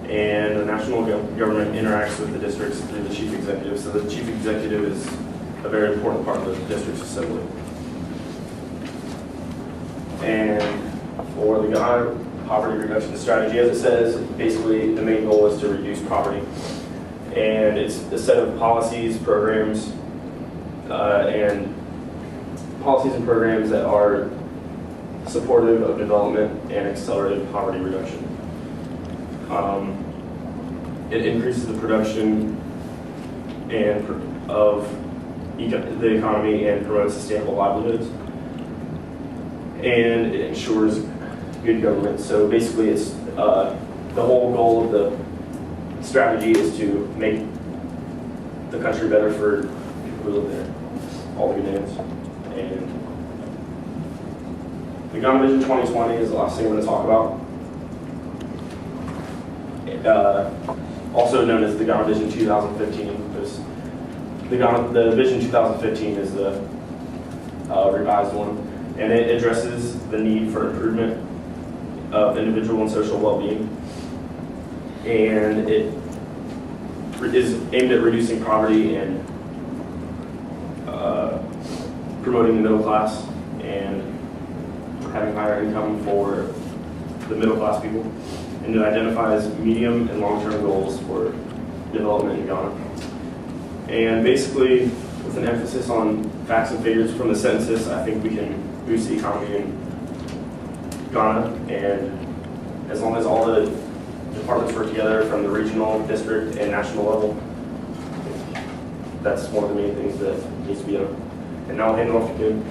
and the national government interacts with the districts through the chief executive. So the chief executive is a very important part of the district's assembly. And for the Ghana poverty reduction strategy, as it says, basically the main goal is to reduce poverty. And it's a set of policies, programs, and programs that are supportive of development and accelerated poverty reduction. It increases the production of the economy and promotes sustainable livelihoods. And it ensures good government. So basically, it's the whole goal of the strategy is to make the country better for people who live there, all the Ghanaians. And the Ghana Vision 2020 is the last thing I'm going to talk about. Also known as the Ghana Vision 2015. The Vision 2015 is the revised one, and it addresses the need for improvement of individual and social well-being, and it is aimed at reducing poverty and promoting the middle class and having higher income for the middle class people. And it identifies medium and long-term goals for development in Ghana. And basically, with an emphasis on facts and figures from the census, I think we can boost the economy in Ghana. And as long as all the departments work together from the regional, district, and national level, that's one of the main things that needs to be done. And now I'll hand it off to Kim.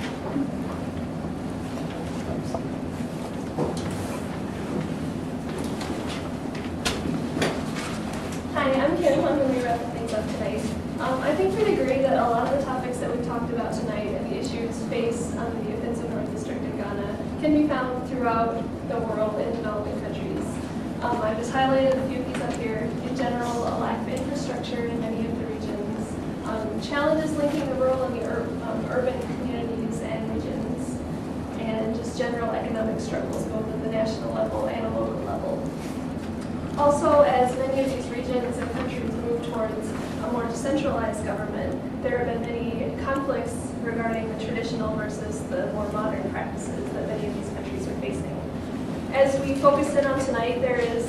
Hi, I'm Kim. I'm going to be wrapping things up tonight. I think we'd agree that a lot of the topics that we've talked about tonight and the issues faced the Offinso North District in Ghana can be found throughout the world in developing countries. I've just highlighted a few of these up here. In general, a lack of infrastructure in many of the regions, challenges linking the rural and the urban communities and regions, and just general economic struggles both at the national level and a local level. Also, as many of these regions and countries move towards a more decentralized government, there have been many conflicts regarding the traditional versus the more modern practices that many of these countries are facing. As we focus in on tonight, there is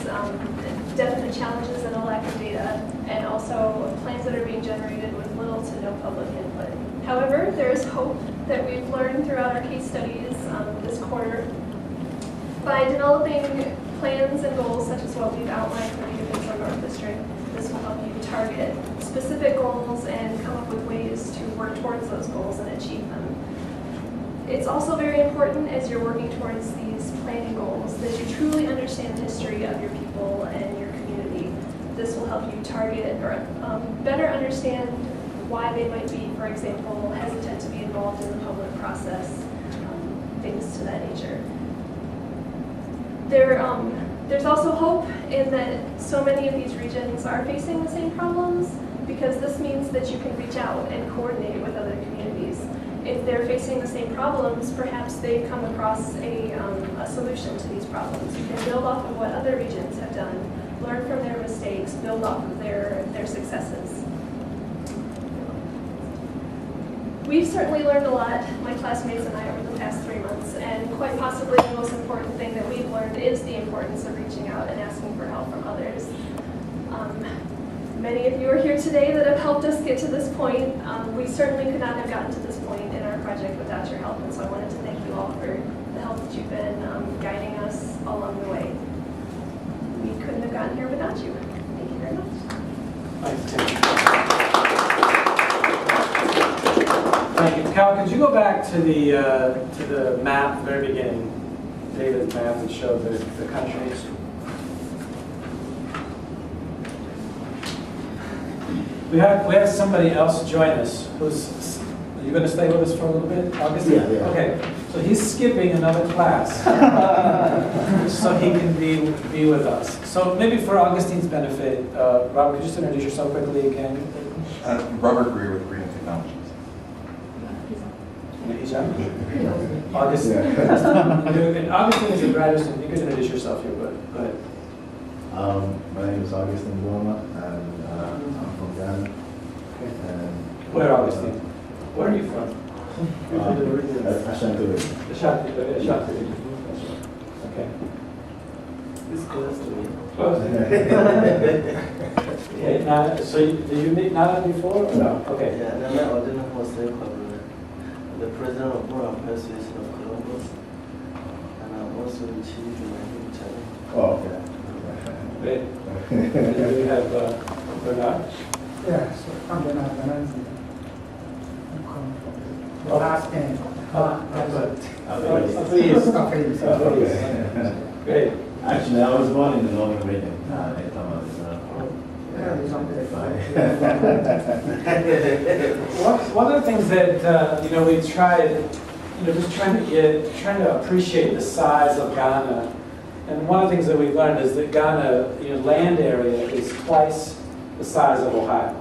definite challenges and a lack of data, and also plans that are being generated with little to no public input. However, there is hope that we've learned throughout our case studies this quarter. By developing plans and goals such as what we've outlined for the Offinso North District, this will help you target specific goals and come up with ways to work towards those goals and achieve them. It's also very important as you're working towards these planning goals that you truly understand the history of your people and your community. This will help you target or better understand why they might be, for example, hesitant to be involved in the public process, things to that nature. There's also hope in that so many of these regions are facing the same problems, because this means that you can reach out and coordinate with other communities. If they're facing the same problems, perhaps they've come across a solution to these problems. You can build off of what other regions have done, learn from their mistakes, build off of their successes. We've certainly learned a lot, my classmates and I, over the past 3 months, and quite possibly the most important thing that we've learned is the importance of reaching out and asking for help from others. Many of you are here today that have helped us get to this point. We certainly could not have gotten to this point in our project without your help, and so I wanted to thank you all for the help that you've been guiding us along the way. We couldn't have gotten here without you. Thank you very much. Thanks, Tim. Thank you. Cal, could you go back to the map at the very beginning, David's map that showed the countries? We have somebody else join us. Are you going to stay with us for a little bit, Augustine? Yeah. Okay. So he's skipping another class so he can be with us. So maybe for Augustine's benefit, Robert, could you just introduce yourself quickly again? Robert Greer with Green Technologies. Augustine. And Augustine is a graduate student. You could introduce yourself here, but go ahead. My name is Augustine Bloma, and I'm from Ghana. And, Where, Augustine? Where are you from? Ashanti. Ashanti. Okay. It's close to me. Close. Okay, Nana, so did you meet Nana before or no? Okay. Yeah, and I'm ordinary Muslim Kabul, the president of Moral Association of Columbus, and I'm also the chief in my home channel. Oh, okay. Great. And we have Bernard. Yeah, so I'm Bernard Benanzi. I'm coming from the last end. Please. Please. Great. Actually, I was born in the northern region. One of the things that we tried, just trying to appreciate the size of Ghana, and one of the things that we've learned is that Ghana, land area is twice the size of Ohio,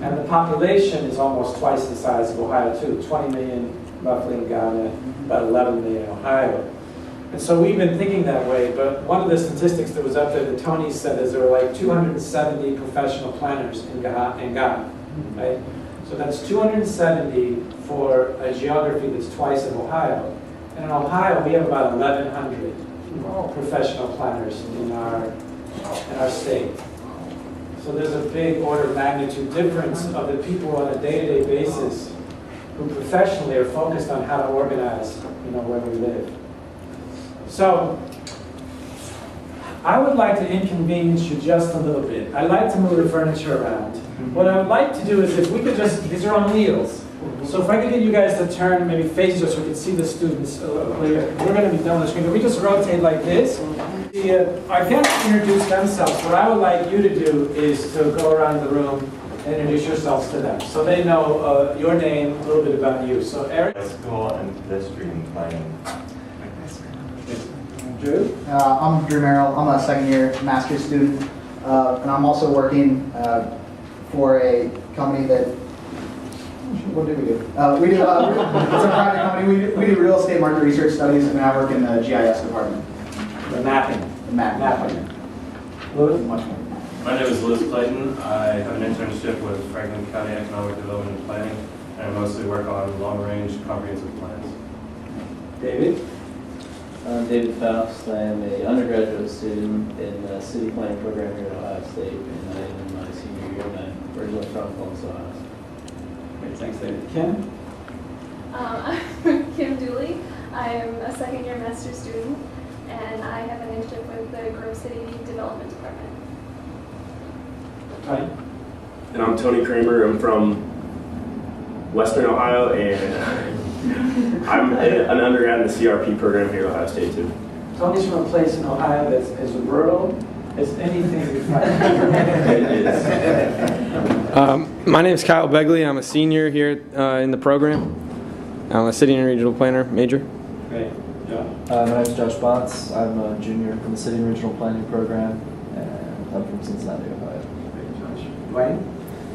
and the population is almost twice the size of Ohio too. 20 million roughly in Ghana, about 11 million in Ohio. And so we've been thinking that way, but one of the statistics that was up there that Tony said is there were like 270 professional planners in Ghana, right? So that's 270 for a geography that's twice of Ohio. And in Ohio, we have about 1,100 professional planners in our state. So there's a big order of magnitude difference of the people on a day-to-day basis who professionally are focused on how to organize, where we live. So, I would like to inconvenience you just a little bit. I like to move the furniture around. What I would like to do is if we could these are on wheels. So if I could get you guys to turn, maybe face us so we can see the students a little clearer. We're going to be done on the screen. If we just rotate like this, our guests introduce themselves. What I would like you to do is to go around the room and introduce yourselves to them. So they know your name, a little bit about you. So Eric. School and pedestrian planning. Drew? I'm Drew Merrill. I'm a second-year master's student, and I'm also working for a company that. What do we do? It's a private company. We do real estate market research studies, and I work in the GIS department. The mapping. The mapping. Louis? Much more. My name is Louis Clayton. I have an internship with Franklin County Economic Development and Planning, and I mostly work on long-range comprehensive plans. David? I'm David Faust. I am an undergraduate student in the city planning program here at Ohio State, and I am in my senior year, and I'm originally from Columbus, Ohio. Great, thanks, David. Kim? I'm Kim Dooley. I am a second-year master's student, and I have an internship with the Grove City Development Department. Right. And I'm Tony Kramer. I'm from Western Ohio, and I'm an undergrad in the CRP program here at Ohio State too. Tony's from a place in Ohio that's as rural as anything we find. It is. My name is Kyle Begley. I'm a senior here in the program. I'm a city and regional planner major. Great. John? My name is Josh Botts. I'm a junior in the city and regional planning program, and I'm from Cincinnati, Ohio. Great, Josh. Dwayne?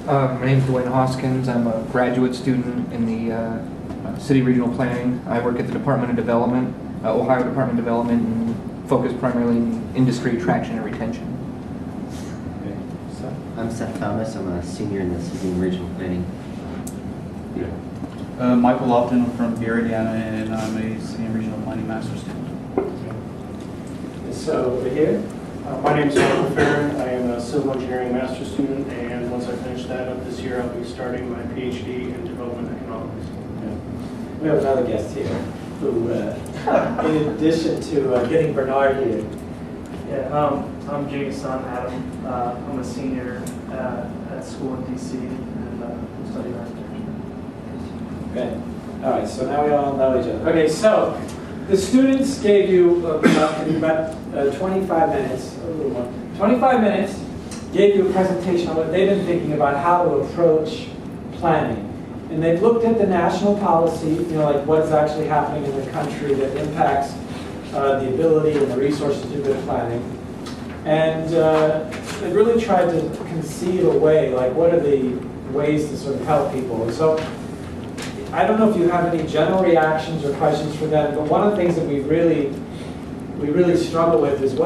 My name is Dwayne Hoskins. I'm a graduate student in the city regional planning. I work at the Department of Development, Ohio Department of Development, and focus primarily in industry attraction and retention. Okay. So, I'm Seth Thomas. I'm a senior in the city and regional planning. Michael Lofton. I'm from Gary, Indiana, and I'm a city and regional planning master's student. so over here? My name is Michael Farron. I am a civil engineering master's student, and once I finish that up this year, I'll be starting my PhD in development economics. We have another guest here who, in addition to getting Bernard here. Yeah, I'm Jason Adam. I'm a senior at school in DC and study architecture. Okay. All right, so now we all know each other. Okay, so the students gave you about 25 minutes, a little more, 25 minutes, gave you a presentation on what they've been thinking about how to approach planning. And they've looked at the national policy, like what's actually happening in the country that impacts the ability and the resources to do good planning. And they really tried to conceive a way, like what are the ways to sort of help people. And so I don't know if you have any general reactions or questions for them, but one of the things that we really struggle with is what